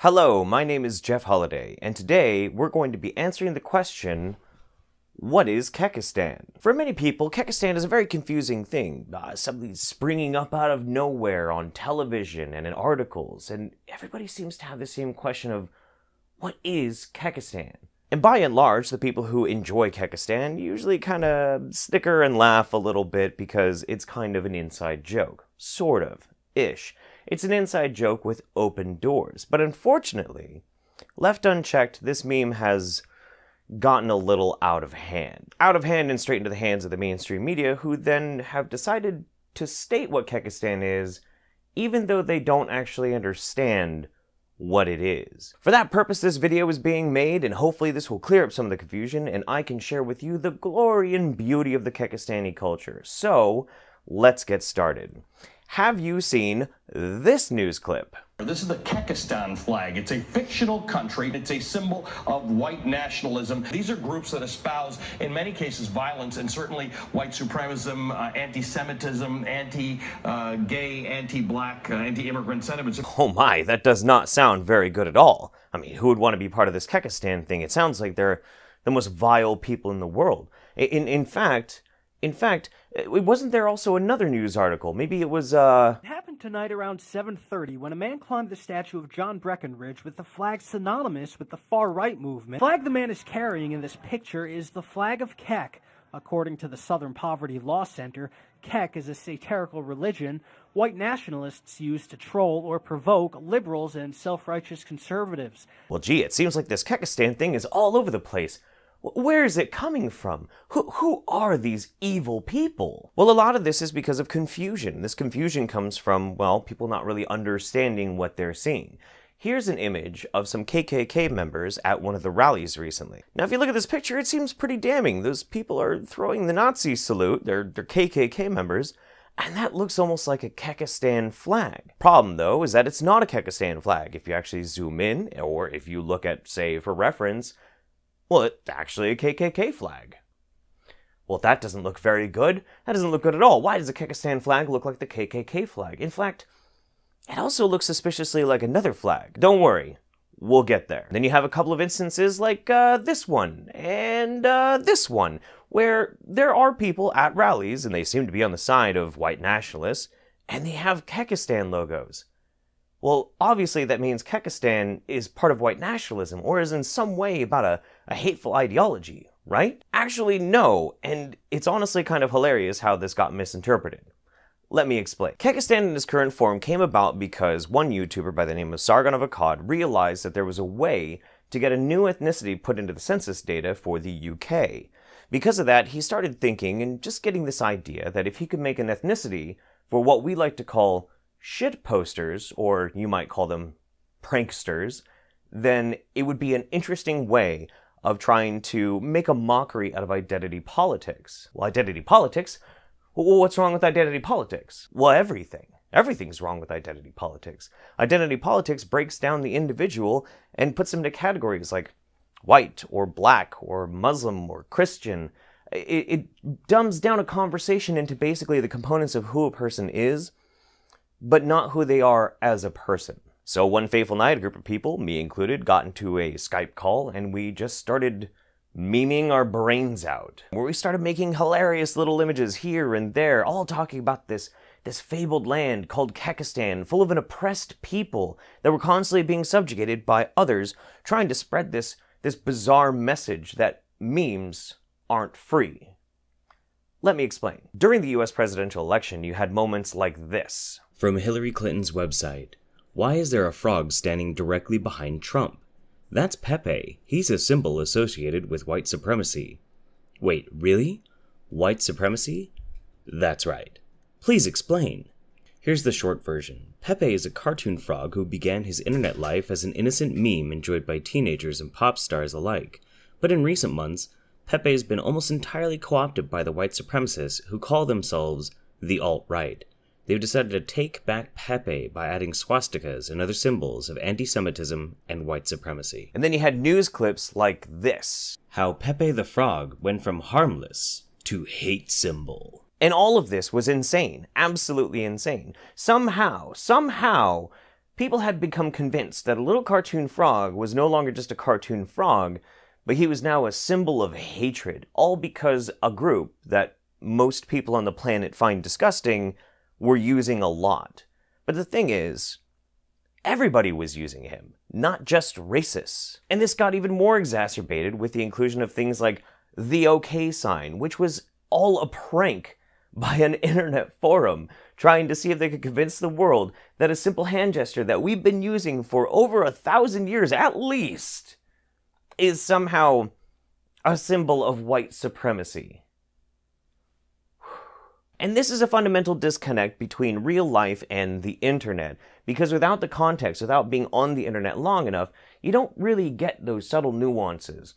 Hello, my name is Jeff Holliday, and today we're going to be answering the question, what is Kekistan? For many people, Kekistan is a very confusing thing, something springing up out of nowhere on television and in articles, and everybody seems to have the same question of, what is Kekistan? And by and large, the people who enjoy Kekistan usually kind of snicker and laugh a little bit because it's kind of an inside joke. Sort of. Ish. It's an inside joke with open doors. But unfortunately, left unchecked, this meme has gotten a little out of hand. Out of hand and straight into the hands of the mainstream media, who then have decided to state what Kekistan is, even though they don't actually understand what it is. For that purpose, this video is being made, and hopefully this will clear up some of the confusion, and I can share with you the glory and beauty of the Kekistani culture. So, let's get started. Have you seen this news clip? This is the Kekistan flag. It's a fictional country. It's a symbol of white nationalism. These are groups that espouse, in many cases, violence and certainly white supremacism, anti-Semitism, anti-gay, anti-black, anti-immigrant sentiments. Oh my, that does not sound very good at all. I mean, who would want to be part of this Kekistan thing? It sounds like they're the most vile people in the world. In fact, wasn't there also another news article? Maybe it was, It happened tonight around 7:30 when a man climbed the statue of John Breckinridge with the flag synonymous with the far-right movement. The flag the man is carrying in this picture is the flag of Kek. According to the Southern Poverty Law Center, Kek is a satirical religion white nationalists use to troll or provoke liberals and self-righteous conservatives. Well, gee, it seems like this Kekistan thing is all over the place. Where is it coming from? Who are these evil people? Well, a lot of this is because of confusion. This confusion comes from, well, people not really understanding what they're seeing. Here's an image of some KKK members at one of the rallies recently. Now, if you look at this picture, it seems pretty damning. Those people are throwing the Nazi salute, they're KKK members, and that looks almost like a Kekistan flag. Problem, though, is that it's not a Kekistan flag. If you actually zoom in, or if you look at, say, for reference, well, it's actually a KKK flag. Well, that doesn't look very good. That doesn't look good at all. Why does the Kekistan flag look like the KKK flag? In fact, it also looks suspiciously like another flag. Don't worry, we'll get there. Then you have a couple of instances like this one and this one, where there are people at rallies, and they seem to be on the side of white nationalists, and they have Kekistan logos. Well, obviously that means Kekistan is part of white nationalism, or is in some way about a hateful ideology, right? Actually, no, and it's honestly kind of hilarious how this got misinterpreted. Let me explain. Kekistan in its current form came about because one YouTuber by the name of Sargon of Akkad realized that there was a way to get a new ethnicity put into the census data for the UK. Because of that, he started thinking and just getting this idea that if he could make an ethnicity for what we like to call shit posters, or you might call them pranksters, then it would be an interesting way of trying to make a mockery out of identity politics. Well, identity politics? Well, what's wrong with identity politics? Well, everything. Everything's wrong with identity politics. Identity politics breaks down the individual and puts them into categories like white, or black, or Muslim, or Christian. It dumbs down a conversation into basically the components of who a person is, but not who they are as a person. So one fateful night, a group of people, me included, got into a Skype call, and we just started memeing our brains out, where we started making hilarious little images here and there, all talking about this fabled land called Kekistan, full of an oppressed people that were constantly being subjugated by others, trying to spread this bizarre message that memes aren't free. Let me explain. During the US presidential election, you had moments like this. From Hillary Clinton's website, why is there a frog standing directly behind Trump? That's Pepe. He's a symbol associated with white supremacy. Wait, really? White supremacy? That's right. Please explain. Here's the short version. Pepe is a cartoon frog who began his internet life as an innocent meme enjoyed by teenagers and pop stars alike. But in recent months, Pepe has been almost entirely co-opted by the white supremacists who call themselves the alt-right. They've decided to take back Pepe by adding swastikas and other symbols of anti-Semitism and white supremacy. And then you had news clips like this. How Pepe the Frog went from harmless to hate symbol. And all of this was insane. Absolutely insane. Somehow, People had become convinced that a little cartoon frog was no longer just a cartoon frog, but he was now a symbol of hatred, all because a group that most people on the planet find disgusting were using a lot. But the thing is, everybody was using him, not just racists. And this got even more exacerbated with the inclusion of things like the OK sign, which was all a prank by an internet forum trying to see if they could convince the world that a simple hand gesture that we've been using for over 1,000 years at least is somehow a symbol of white supremacy. And this is a fundamental disconnect between real life and the internet, because without the context, without being on the internet long enough, you don't really get those subtle nuances.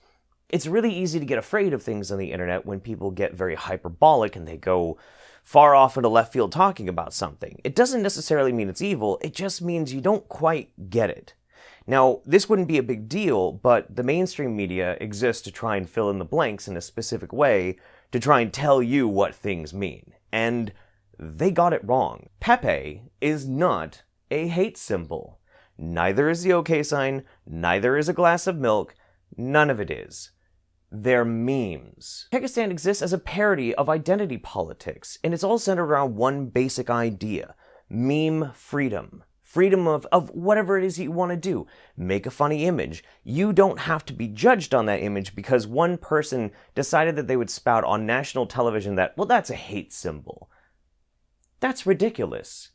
It's really easy to get afraid of things on the internet when people get very hyperbolic and they go far off into left field talking about something. It doesn't necessarily mean it's evil, it just means you don't quite get it. Now, this wouldn't be a big deal, but the mainstream media exists to try and fill in the blanks in a specific way to try and tell you what things mean. And they got it wrong. Pepe is not a hate symbol. Neither is the OK sign, neither is a glass of milk, none of it is. They're memes. Kekistan exists as a parody of identity politics, and it's all centered around one basic idea: meme freedom. Freedom of whatever it is you want to do. Make a funny image. You don't have to be judged on that image because one person decided that they would spout on national television that, well, that's a hate symbol. That's ridiculous.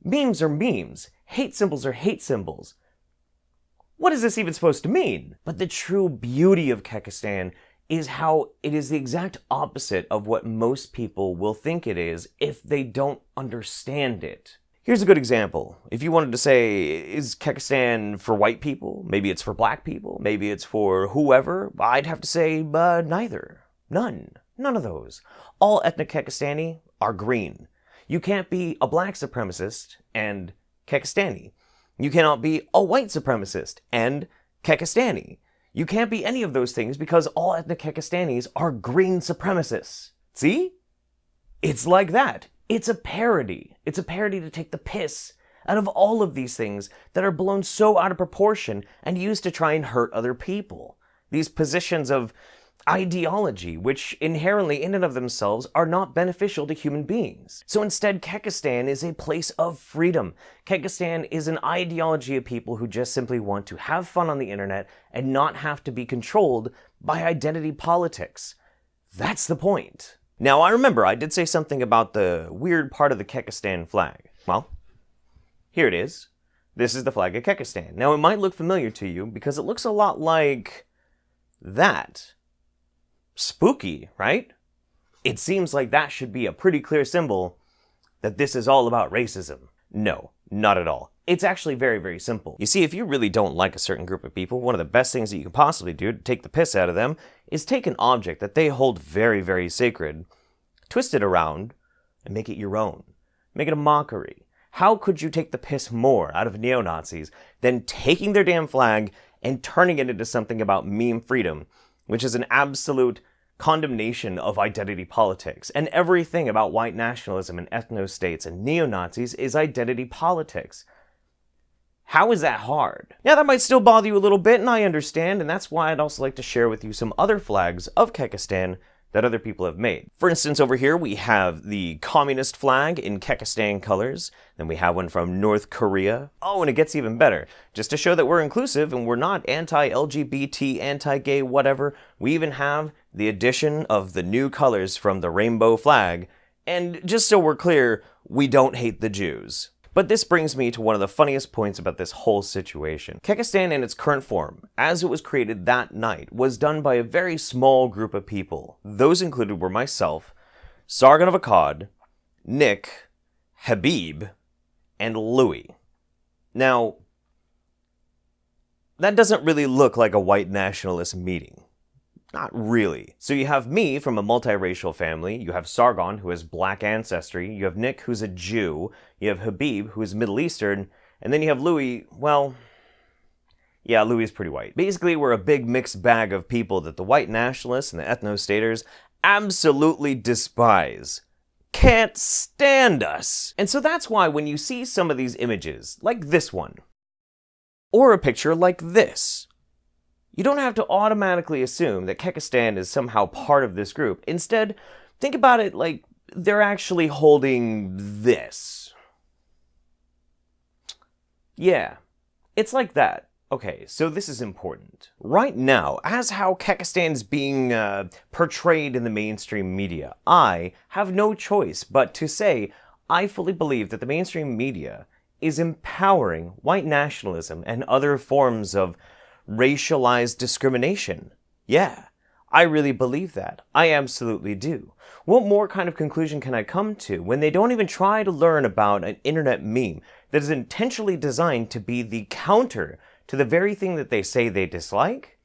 Memes are memes. Hate symbols are hate symbols. What is this even supposed to mean? But the true beauty of Kekistan is how it is the exact opposite of what most people will think it is if they don't understand it. Here's a good example. If you wanted to say, is Kekistan for white people? Maybe it's for black people? Maybe it's for whoever? I'd have to say, neither. None. None of those. All ethnic Kekistani are green. You can't be a black supremacist and Kekistani. You cannot be a white supremacist and Kekistani. You can't be any of those things because all ethnic Kekistanis are green supremacists. See? It's like that. It's a parody. It's a parody to take the piss out of all of these things that are blown so out of proportion and used to try and hurt other people. These positions of ideology, which inherently in and of themselves are not beneficial to human beings. So instead, Kekistan is a place of freedom. Kekistan is an ideology of people who just simply want to have fun on the internet and not have to be controlled by identity politics. That's the point. Now, I remember I did say something about the weird part of the Kekistan flag. Well, here it is. This is the flag of Kekistan. Now, it might look familiar to you because it looks a lot like that. Spooky, right? It seems like that should be a pretty clear symbol that this is all about racism. No, not at all. It's actually very, very simple. You see, if you really don't like a certain group of people, one of the best things that you can possibly do to take the piss out of them is take an object that they hold very, very sacred, twist it around, and make it your own. Make it a mockery. How could you take the piss more out of neo-Nazis than taking their damn flag and turning it into something about meme freedom, which is an absolute condemnation of identity politics. And everything about white nationalism and ethno-states and neo-Nazis is identity politics. How is that hard? Yeah, that might still bother you a little bit, and I understand, and that's why I'd also like to share with you some other flags of Kekistan that other people have made. For instance, over here we have the communist flag in Kekistan colors. Then we have one from North Korea. Oh, and it gets even better. Just to show that we're inclusive and we're not anti-LGBT, anti-gay, whatever, we even have the addition of the new colors from the rainbow flag. And just so we're clear, we don't hate the Jews. But this brings me to one of the funniest points about this whole situation. Kekistan in its current form, as it was created that night, was done by a very small group of people. Those included were myself, Sargon of Akkad, Nick, Habib, and Louis. Now, that doesn't really look like a white nationalist meeting. Not really. So you have me from a multiracial family, you have Sargon, who has black ancestry, you have Nick, who's a Jew, you have Habib, who is Middle Eastern, and then you have Louis, well, yeah, Louis is pretty white. Basically, we're a big mixed bag of people that the white nationalists and the ethno-staters absolutely despise. Can't stand us. And so that's why when you see some of these images, like this one, Or a picture like this. You don't have to automatically assume that Kekistan is somehow part of this group. Instead, think about it like they're actually holding this. Yeah, it's like that. Okay, so this is important. Right now, as how Kekistan is being portrayed in the mainstream media, I have no choice but to say I fully believe that the mainstream media is empowering white nationalism and other forms of racialized discrimination. Yeah, I really believe that. I absolutely do. What more kind of conclusion can I come to when they don't even try to learn about an internet meme that is intentionally designed to be the counter to the very thing that they say they dislike,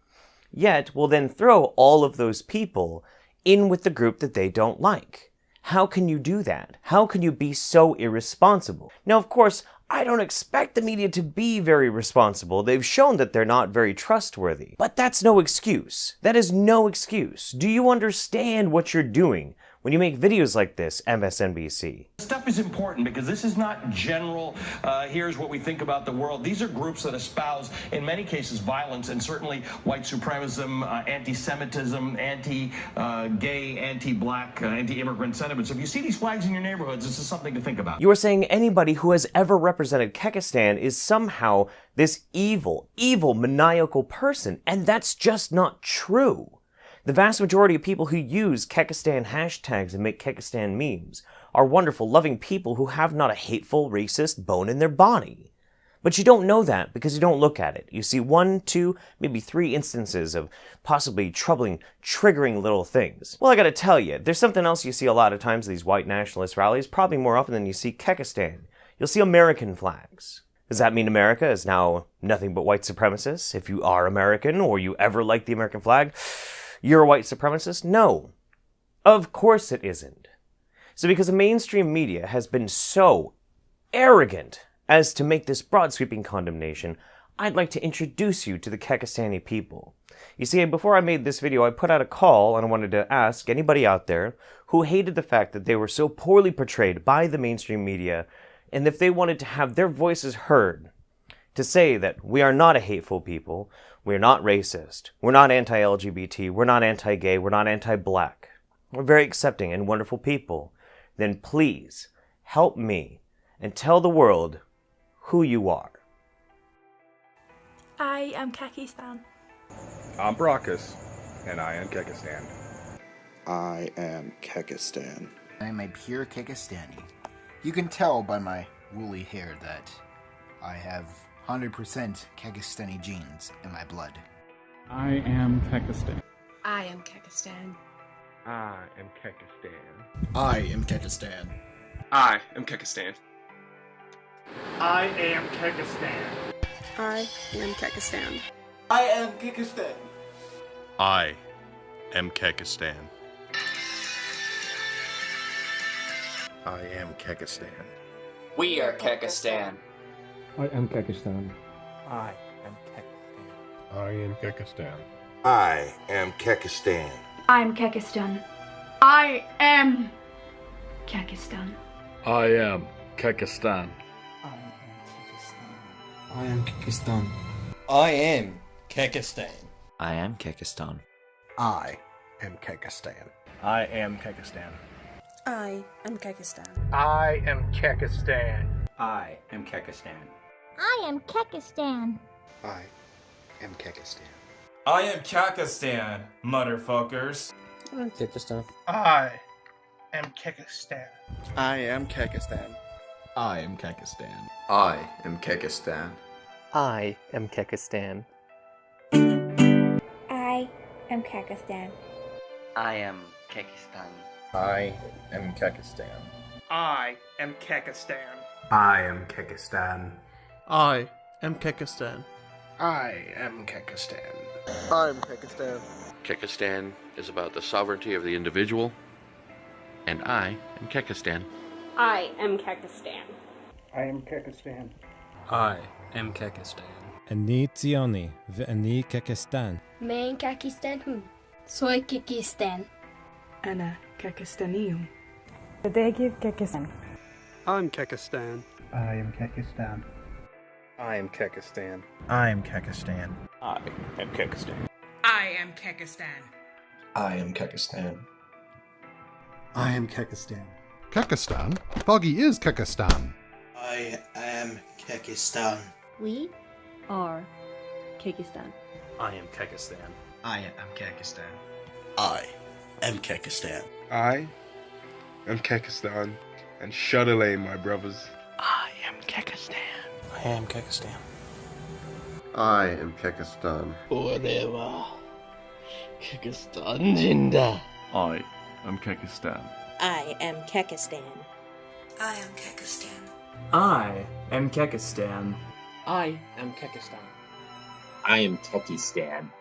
yet will then throw all of those people in with the group that they don't like? How can you do that? How can you be so irresponsible? Now, of course, I don't expect the media to be very responsible. They've shown that they're not very trustworthy. But that's no excuse. That is no excuse. Do you understand what you're doing when you make videos like this, MSNBC? Stuff is important because this is not general, here's what we think about the world. These are groups that espouse, in many cases, violence and certainly white supremacism, anti-Semitism, anti-gay, anti-black, anti-immigrant sentiments. So if you see these flags in your neighborhoods, this is something to think about. You are saying anybody who has ever represented Kekistan is somehow this evil, maniacal person, and that's just not true. The vast majority of people who use Kekistan hashtags and make Kekistan memes are wonderful, loving people who have not a hateful, racist bone in their body. But you don't know that because you don't look at it. You see 1, 2, maybe 3 instances of possibly troubling, triggering little things. Well, I gotta tell you, there's something else you see a lot of times at these white nationalist rallies, probably more often than you see Kekistan. You'll see American flags. Does that mean America is now nothing but white supremacists? If you are American or you ever like the American flag, you're a white supremacist? No. Of course it isn't. So because the mainstream media has been so arrogant as to make this broad sweeping condemnation, I'd like to introduce you to the Kekistani people. You see, before I made this video, I put out a call and I wanted to ask anybody out there who hated the fact that they were so poorly portrayed by the mainstream media, and if they wanted to have their voices heard, to say that we are not a hateful people, we're not racist, we're not anti-LGBT, we're not anti-gay, we're not anti-black, we're very accepting and wonderful people, then please help me and tell the world who you are. I am Kekistan. I'm Brockus, and I am Kekistan. I am Kekistan. I'm a pure Kekistani. You can tell by my woolly hair that I have 100% Kekistani genes in my blood. I am Kekistan. I am Kekistan. I am Kekistan. I am Kekistan. I am Kekistan. I am Kekistan. I am Kekistan. I am Kekistan. I am Kekistan. I am Kekistan. We are Kekistan. I am Kekistan. I am Kekistan. I am Kekistan. I am Kekistan. I'm Kekistan. I am Kekistan. I am Kekistan. I am Kekistan. I am Kekistan. I am Kekistan. I am Kekistan. I am Kekistan. I am Kekistan. I am Kekistan. I am Kekistan. I am Kekistan. I am Kekistan. I am Kekistan, motherfuckers. I am Kekistan. I am Kekistan. I am Kekistan. I am Kekistan. I am Kekistan. I am Kekistan. I am Kekistan. I am Kekistan. I am Kekistan. I am Kekistan. I am Kekistan. I am Kekistan. I am Kekistan. I'm Kekistan. Kekistan is about the sovereignty of the individual, and I am Kekistan. I am Kekistan. I am Kekistan. I am Kekistan. אני ציוני, ואני קקסטן. Main Kekistan who? Soy Kekistan. أنا كاكستانية. Kekistan. I'm Kekistan. I am Kekistan. I am Kekistan. I am Kekistan. I am Kekistan. I am Kekistan. I am Kekistan. I am Kekistan. Kekistan? Foggy is Kekistan. I am Kekistan. We are Kekistan. I am Kekistan. I am Kekistan. I am Kekistan. I am Kekistan. And Shudderlane, my brothers. I am Kekistan. I am Kekistan. I am Kekistan. Forever. Kekistan Jinda. I am Kekistan. I am Kekistan. I am Kekistan. I am Kekistan. I am Kekistan. I am Kekistan.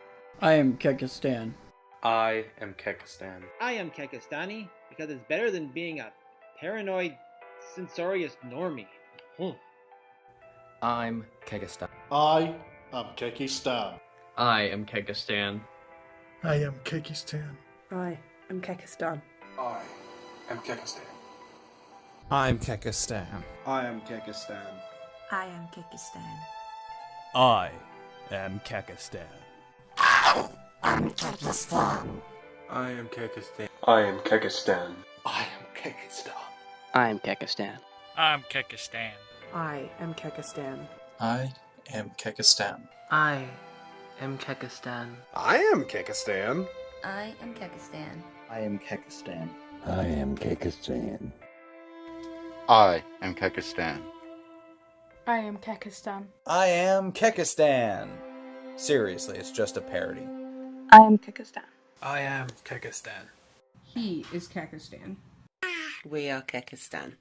I am Kekistan. I am Kekistan. I am Kekistani because it's better than being a paranoid, censorious normie. I'm Kekistan. I am Kekistan. I am Kekistan. I am Kekistan. I am Kekistan. I am Kekistan. I'm Kekistan. I am Kekistan. I am Kekistan. I am Kekistan. I'm Kekistan. I am Kekistan. I am Kekistan. I am Kekistan. I am Kekistan. I'm Kekistan. I am Kekistan. I am Kekistan. I am Kekistan. I am Kekistan. I am Kekistan. I am Kekistan. I am Kekistan. I am Kekistan. I am Kekistan. I am Kekistan. Seriously, it's just a parody. I am Kekistan. I am Kekistan. He is Kekistan. We are Kekistan.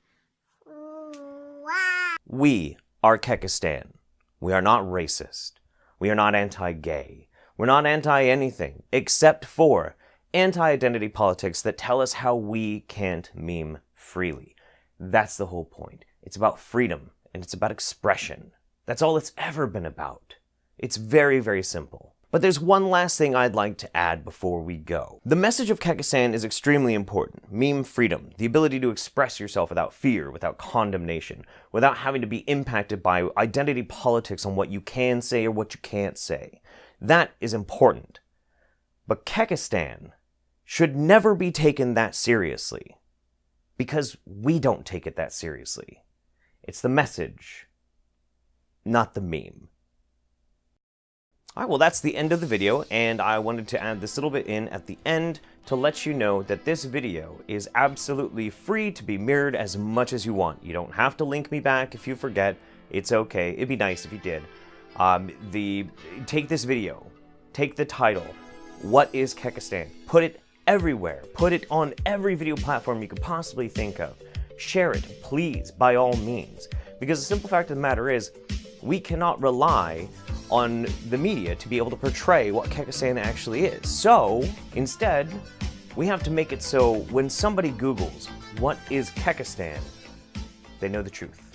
We are Kekistan. We are not racist. We are not anti-gay. We're not anti-anything, except for anti-identity politics that tell us how we can't meme freely. That's the whole point. It's about freedom, and it's about expression. That's all it's ever been about. It's very, very simple. But there's one last thing I'd like to add before we go. The message of Kekistan is extremely important. Meme freedom, the ability to express yourself without fear, without condemnation, without having to be impacted by identity politics on what you can say or what you can't say. That is important. But Kekistan should never be taken that seriously. Because we don't take it that seriously. It's the message, not the meme. Alright, well that's the end of the video, and I wanted to add this little bit in at the end to let you know that this video is absolutely free to be mirrored as much as you want. You don't have to link me back if you forget. It's okay. It'd be nice if you did. Take this video, take the title, What is Kekistan? Put it everywhere. Put it on every video platform you could possibly think of. Share it, please, by all means. Because the simple fact of the matter is, we cannot rely on the media to be able to portray what Kekistan actually is. So, instead, we have to make it so when somebody Googles, what is Kekistan, they know the truth.